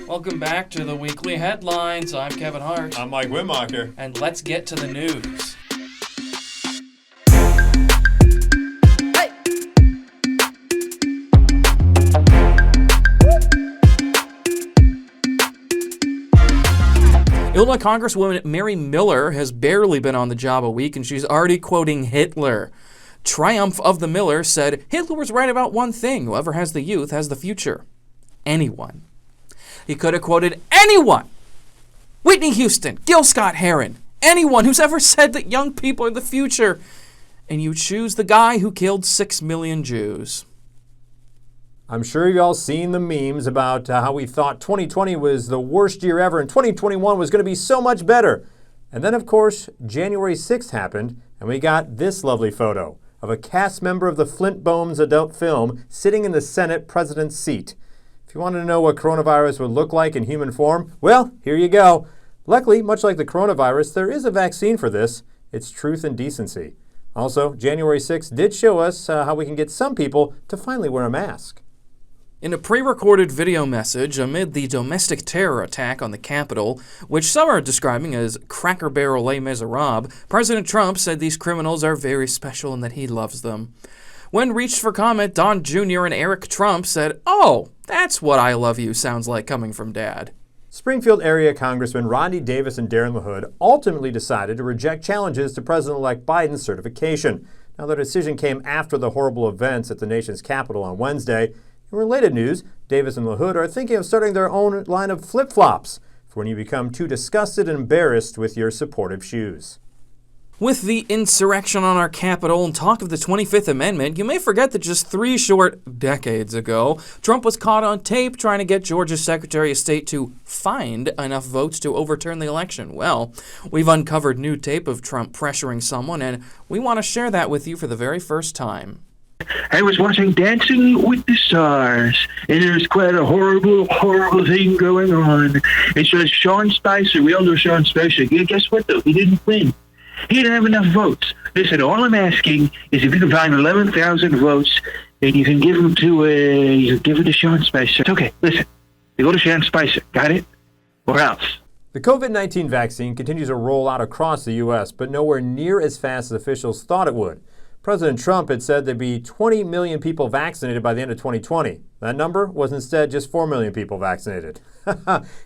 Welcome back to the weekly headlines. I'm Kevin Hart. I'm Mike Wimmacher. And let's get to the news. Illinois Congresswoman Mary Miller has barely been on the job a week, and she's already quoting Hitler. Triumph of the Miller said, Hitler was right about one thing. Whoever has the youth has the future. Anyone. He could have quoted anyone. Whitney Houston, Gil Scott-Heron, anyone who's ever said that young people are the future. And you choose the guy who killed 6 million Jews. I'm sure you all seen the memes about how we thought 2020 was the worst year ever and 2021 was going to be so much better. And then, of course, January 6th happened, and we got this lovely photo of a cast member of the Flint Bones adult film sitting in the Senate president's seat. If you wanted to know what coronavirus would look like in human form, well, here you go. Luckily, much like the coronavirus, there is a vaccine for this. It's truth and decency. Also, January 6th did show us how we can get some people to finally wear a mask. In a pre-recorded video message amid the domestic terror attack on the Capitol, which some are describing as Cracker Barrel Les Miserables, President Trump said these criminals are very special and that he loves them. When reached for comment, Don Jr. and Eric Trump said, "Oh, that's what I love you sounds like coming from Dad." Springfield area Congressman Rodney Davis and Darren LaHood ultimately decided to reject challenges to President-elect Biden's certification. Now, the decision came after the horrible events at the nation's capital on Wednesday. In related news, Davis and LaHood are thinking of starting their own line of flip-flops for when you become too disgusted and embarrassed with your supportive shoes. With the insurrection on our Capitol and talk of the 25th Amendment, you may forget that just 3 short decades ago, Trump was caught on tape trying to get Georgia's Secretary of State to find enough votes to overturn the election. Well, we've uncovered new tape of Trump pressuring someone, and we want to share that with you for the very first time. I was watching Dancing with the Stars, and there's quite a horrible, horrible thing going on. It says Sean Spicer. We all know Sean Spicer. Yeah, guess what, though? He didn't win. He didn't have enough votes. Listen, all I'm asking is if you can find 11,000 votes, and you can give them to Sean Spicer. It's okay. Listen, you go to Sean Spicer. Got it? Or else. The COVID-19 vaccine continues to roll out across the U.S., but nowhere near as fast as officials thought it would. President Trump had said there'd be 20 million people vaccinated by the end of 2020. That number was instead just 4 million people vaccinated.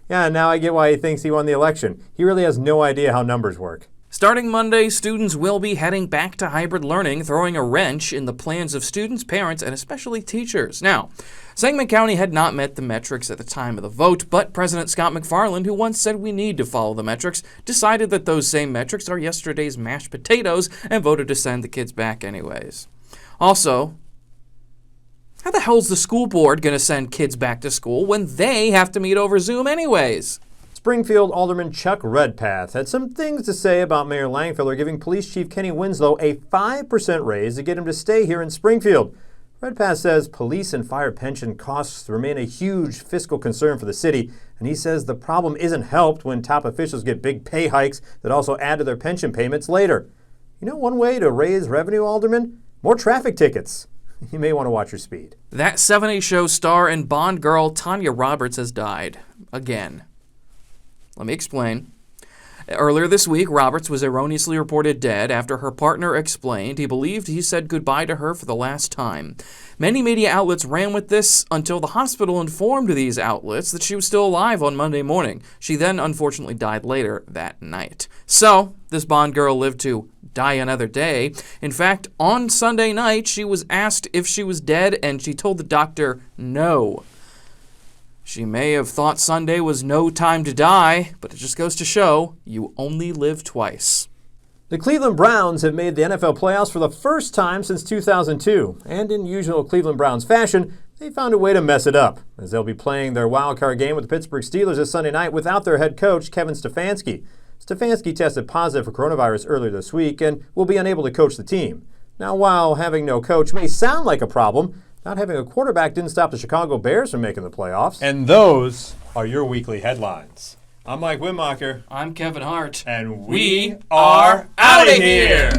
Yeah, now I get why he thinks he won the election. He really has no idea how numbers work. Starting Monday, students will be heading back to hybrid learning, throwing a wrench in the plans of students, parents, and especially teachers. Now, Sangamon County had not met the metrics at the time of the vote, but President Scott McFarland, who once said we need to follow the metrics, decided that those same metrics are yesterday's mashed potatoes and voted to send the kids back anyways. Also, how the hell's the school board going to send kids back to school when they have to meet over Zoom anyways? Springfield Alderman Chuck Redpath had some things to say about Mayor Langfeller giving Police Chief Kenny Winslow a 5% raise to get him to stay here in Springfield. Redpath says police and fire pension costs remain a huge fiscal concern for the city, and he says the problem isn't helped when top officials get big pay hikes that also add to their pension payments later. You know one way to raise revenue, Alderman? More traffic tickets. You may want to watch your speed. That 70s show star and Bond girl Tanya Roberts has died. Again. Let me explain. Earlier this week, Roberts was erroneously reported dead after her partner explained he believed he said goodbye to her for the last time. Many media outlets ran with this until the hospital informed these outlets that she was still alive on Monday morning. She then unfortunately died later that night. So, this Bond girl lived to die another day. In fact, on Sunday night, she was asked if she was dead, and she told the doctor no. She may have thought Sunday was no time to die, but it just goes to show you only live twice. The Cleveland Browns have made the NFL playoffs for the first time since 2002, and in usual Cleveland Browns fashion, they found a way to mess it up, as they'll be playing their wildcard game with the Pittsburgh Steelers this Sunday night without their head coach, Kevin Stefanski. Stefanski tested positive for coronavirus earlier this week and will be unable to coach the team. Now, while having no coach may sound like a problem, not having a quarterback didn't stop the Chicago Bears from making the playoffs. And those are your weekly headlines. I'm Mike Wimmacher. I'm Kevin Hart. And we are out of here!